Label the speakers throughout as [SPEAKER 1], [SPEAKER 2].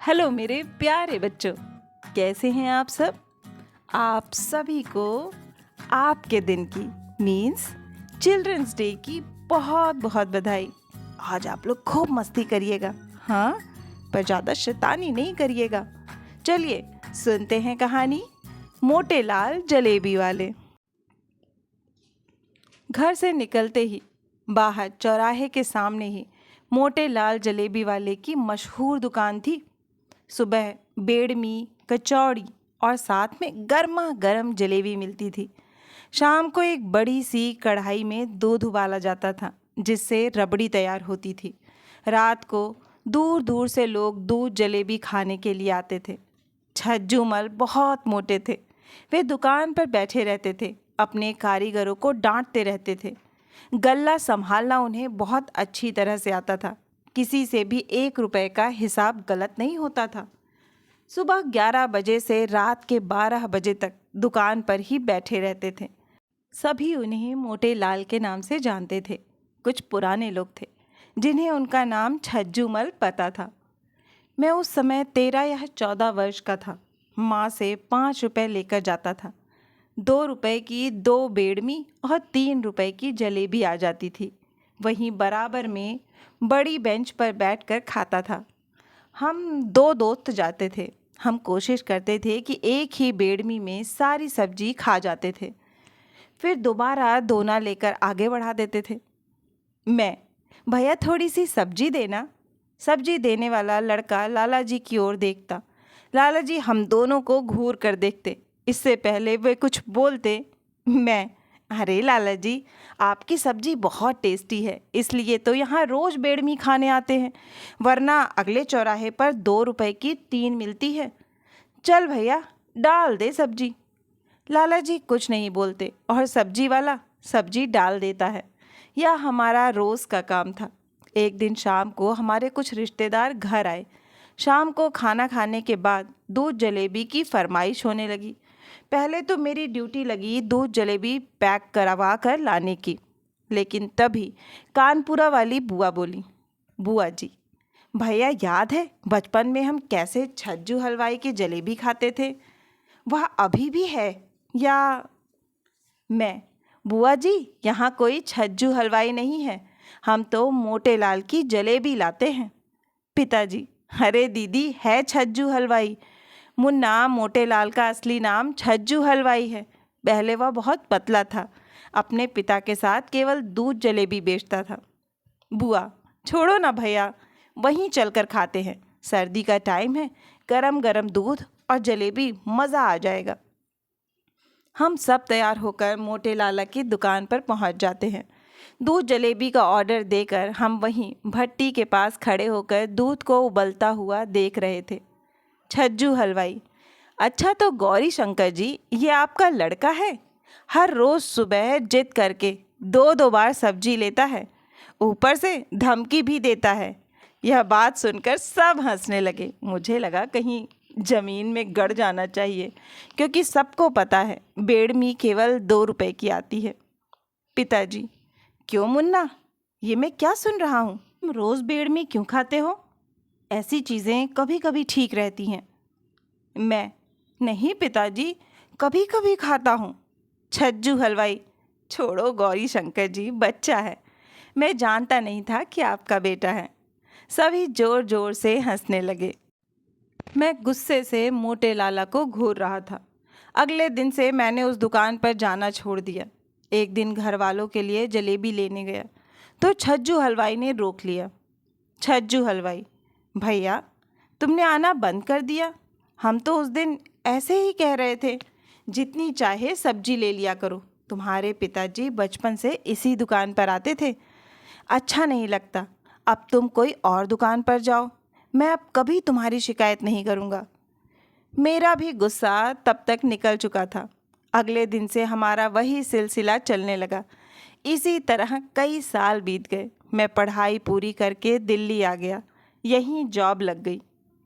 [SPEAKER 1] Hello मेरे प्यारे बच्चों, कैसे हैं आप सब। आप सभी को आपके दिन की मीन्स चिल्ड्रंस डे की बहुत बहुत बधाई। आज आप लोग खूब मस्ती करिएगा, हाँ, पर ज़्यादा शैतानी नहीं करिएगा। चलिए सुनते हैं कहानी मोटे लाल जलेबी वाले। घर से निकलते ही बाहर चौराहे के सामने ही मोटे लाल जलेबी वाले की मशहूर दुकान थी। सुबह बेड़मी, कचौड़ी और साथ में गर्मा गर्म जलेबी मिलती थी। शाम को एक बड़ी सी कढ़ाई में दूध उबाला जाता था, जिससे रबड़ी तैयार होती थी। रात को दूर दूर से लोग दूध जलेबी खाने के लिए आते थे। छज्जूमल बहुत मोटे थे। वे दुकान पर बैठे रहते थे, अपने कारीगरों को डांटते रहते थे। गल्ला संभालना उन्हें बहुत अच्छी तरह से आता था। किसी से भी 1 रुपए का हिसाब गलत नहीं होता था। सुबह 11 बजे से रात के 12 बजे तक दुकान पर ही बैठे रहते थे। सभी उन्हें मोटे लाल के नाम से जानते थे। कुछ पुराने लोग थे जिन्हें उनका नाम छज्जूमल पता था। मैं उस समय 13 या 14 वर्ष का था। माँ से 5 रुपए लेकर जाता था। 2 रुपए की 2 बेड़मी और 3 रुपए की जलेबी आ जाती थी। वहीं बराबर में बड़ी बेंच पर बैठकर खाता था। हम 2 दोस्त जाते थे। हम कोशिश करते थे कि एक ही बेड़मी में सारी सब्जी खा जाते थे, फिर दोबारा दोना लेकर आगे बढ़ा देते थे। मैं, भैया थोड़ी सी सब्जी देना। सब्जी देने वाला लड़का लाला जी की ओर देखता। लाला जी हम दोनों को घूर कर देखते। इससे पहले वे कुछ बोलते, मैं, अरे लाला जी, आपकी सब्जी बहुत टेस्टी है, इसलिए तो यहाँ रोज़ बेड़मी खाने आते हैं, वरना अगले चौराहे पर 2 रुपए की 3 मिलती है। चल भैया डाल दे सब्जी। लाला जी कुछ नहीं बोलते और सब्जी वाला सब्जी डाल देता है। यह हमारा रोज़ का काम था। एक दिन शाम को हमारे कुछ रिश्तेदार घर आए। शाम को खाना खाने के बाद दूध जलेबी की फरमाइश होने लगी। पहले तो मेरी ड्यूटी लगी दूध जलेबी पैक करवा कर लाने की, लेकिन तभी कानपुरा वाली बुआ बोली, बुआ जी, भैया याद है बचपन में हम कैसे छज्जू हलवाई की जलेबी खाते थे? वह अभी भी है या? मैं, बुआ जी, यहाँ कोई छज्जू हलवाई नहीं है, हम तो मोटे लाल की जलेबी लाते हैं। पिताजी, अरे दीदी है छज्जू हलवाई। मुन्ना, मोटे लाल का असली नाम छज्जू हलवाई है। पहले वह बहुत पतला था, अपने पिता के साथ केवल दूध जलेबी बेचता था। बुआ, छोड़ो ना भैया, वहीं चलकर खाते हैं। सर्दी का टाइम है, गरम गरम दूध और जलेबी, मज़ा आ जाएगा। हम सब तैयार होकर मोटे लाला की दुकान पर पहुंच जाते हैं। दूध जलेबी का ऑर्डर देकर हम वहीं भट्टी के पास खड़े होकर दूध को उबलता हुआ देख रहे थे। छज्जू हलवाई, अच्छा तो गौरी शंकर जी ये आपका लड़का है? हर रोज़ सुबह जिद करके 2-2 बार सब्जी लेता है, ऊपर से धमकी भी देता है। यह बात सुनकर सब हंसने लगे। मुझे लगा कहीं ज़मीन में गड़ जाना चाहिए, क्योंकि सबको पता है बेड़मी केवल 2 रुपए की आती है। पिताजी, क्यों मुन्ना, ये मैं क्या सुन रहा हूँ? तुम रोज़ बेड़मी क्यों खाते हो? ऐसी चीज़ें कभी कभी ठीक रहती हैं। मैं, नहीं पिताजी, कभी कभी खाता हूँ। छज्जू हलवाई, छोड़ो गौरी शंकर जी, बच्चा है, मैं जानता नहीं था कि आपका बेटा है। सभी जोर जोर से हंसने लगे। मैं गुस्से से मोटे लाला को घूर रहा था। अगले दिन से मैंने उस दुकान पर जाना छोड़ दिया। एक दिन घर वालों के लिए जलेबी लेने गया तो छज्जू हलवाई ने रोक लिया। छज्जू हलवाई, भैया तुमने आना बंद कर दिया। हम तो उस दिन ऐसे ही कह रहे थे, जितनी चाहे सब्जी ले लिया करो। तुम्हारे पिताजी बचपन से इसी दुकान पर आते थे। अच्छा नहीं लगता, अब तुम कोई और दुकान पर जाओ। मैं अब कभी तुम्हारी शिकायत नहीं करूँगा। मेरा भी गुस्सा तब तक निकल चुका था। अगले दिन से हमारा वही सिलसिला चलने लगा। इसी तरह कई साल बीत गए। मैं पढ़ाई पूरी करके दिल्ली आ गया, यहीं जॉब लग गई।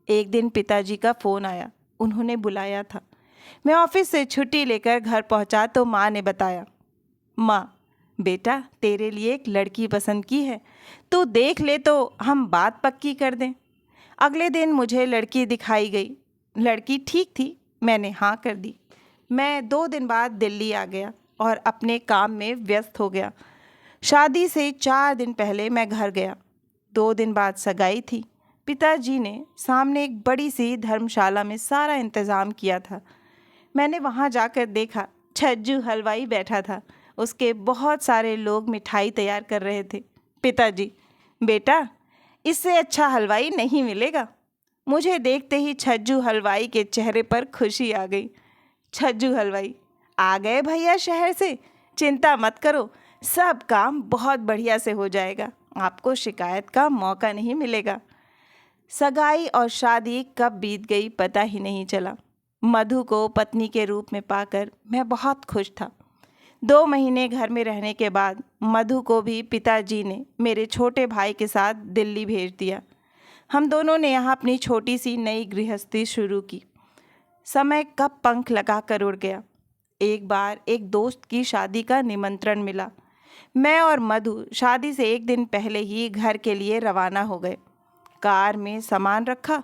[SPEAKER 1] एक दिन पिताजी का फ़ोन आया, उन्होंने बुलाया था। मैं ऑफिस से छुट्टी लेकर घर पहुंचा तो माँ ने बताया, माँ, बेटा तेरे लिए एक लड़की पसंद की है, तू देख ले तो हम बात पक्की कर दें। अगले दिन मुझे लड़की दिखाई गई। लड़की ठीक थी, मैंने हाँ कर दी। मैं 2 दिन बाद दिल्ली आ गया और अपने काम में व्यस्त हो गया। शादी से 4 दिन पहले मैं घर गया। 2 दिन बाद सगाई थी। पिताजी ने सामने एक बड़ी सी धर्मशाला में सारा इंतज़ाम किया था। मैंने वहाँ जाकर देखा, छज्जू हलवाई बैठा था। उसके बहुत सारे लोग मिठाई तैयार कर रहे थे। पिताजी, बेटा, इससे अच्छा हलवाई नहीं मिलेगा। मुझे देखते ही छज्जू हलवाई के चेहरे पर खुशी आ गई। छज्जू हलवाई, आ गए भैया शहर से, चिंता मत करो, सब काम बहुत बढ़िया से हो जाएगा, आपको शिकायत का मौका नहीं मिलेगा। सगाई और शादी कब बीत गई पता ही नहीं चला। मधु को पत्नी के रूप में पाकर मैं बहुत खुश था। 2 महीने घर में रहने के बाद मधु को भी पिताजी ने मेरे छोटे भाई के साथ दिल्ली भेज दिया। हम दोनों ने यहाँ अपनी छोटी सी नई गृहस्थी शुरू की। समय कब पंख लगा कर उड़ गया। एक बार एक दोस्त की शादी का निमंत्रण मिला। मैं और मधु शादी से 1 दिन पहले ही घर के लिए रवाना हो गए। कार में सामान रखा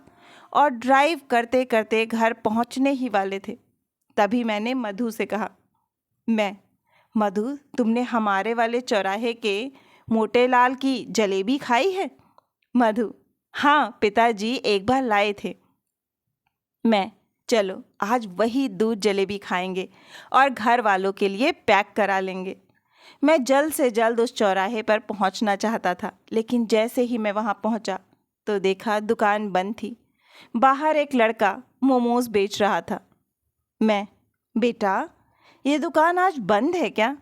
[SPEAKER 1] और ड्राइव करते करते घर पहुंचने ही वाले थे। तभी मैंने मधु से कहा, मधु, तुमने हमारे वाले चौराहे के मोटे लाल की जलेबी खाई है? मधु, हाँ पिताजी एक बार लाए थे। चलो आज वही दूध जलेबी खाएंगे और घर वालों के लिए पैक करा लेंगे। मैं जल्द से जल्द उस चौराहे पर पहुंचना चाहता था, लेकिन जैसे ही मैं वहां पहुंचा तो देखा दुकान बंद थी। बाहर एक लड़का मोमोज बेच रहा था। बेटा, ये दुकान आज बंद है क्या?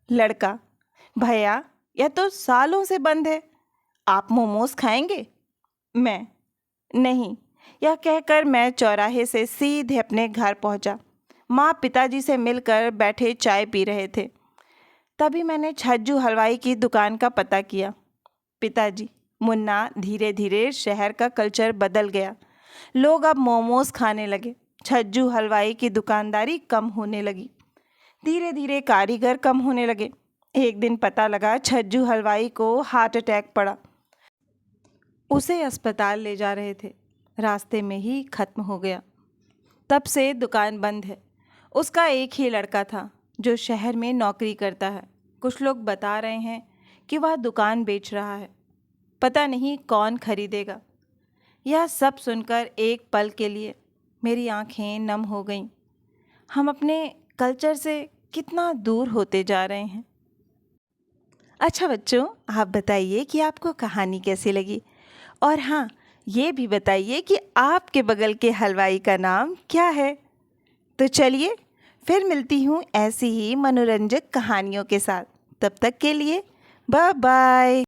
[SPEAKER 1] लड़का, भैया यह तो सालों से बंद है, आप मोमोज खाएंगे? नहीं। यह कहकर मैं चौराहे से सीधे अपने घर पहुंचा। माँ पिताजी से मिलकर बैठे चाय पी रहे थे। तभी मैंने छज्जू हलवाई की दुकान का पता किया। पिताजी, मुन्ना, धीरे धीरे शहर का कल्चर बदल गया। लोग अब मोमोज खाने लगे। छज्जू हलवाई की दुकानदारी कम होने लगी। धीरे धीरे कारीगर कम होने लगे। एक दिन पता लगा छज्जू हलवाई को हार्ट अटैक पड़ा। उसे अस्पताल ले जा रहे थे, रास्ते में ही खत्म हो गया। तब से दुकान बंद है। उसका एक ही लड़का था जो शहर में नौकरी करता है। कुछ लोग बता रहे हैं कि वह दुकान बेच रहा है। पता नहीं कौन खरीदेगा। यह सब सुनकर एक पल के लिए मेरी आंखें नम हो गईं। हम अपने कल्चर से कितना दूर होते जा रहे हैं। अच्छा बच्चों, आप बताइए कि आपको कहानी कैसी लगी, और हाँ, ये भी बताइए कि आपके बगल के हलवाई का नाम क्या है। तो चलिए फिर मिलती हूँ ऐसी ही मनोरंजक कहानियों के साथ। तब तक के लिए बाय बाय।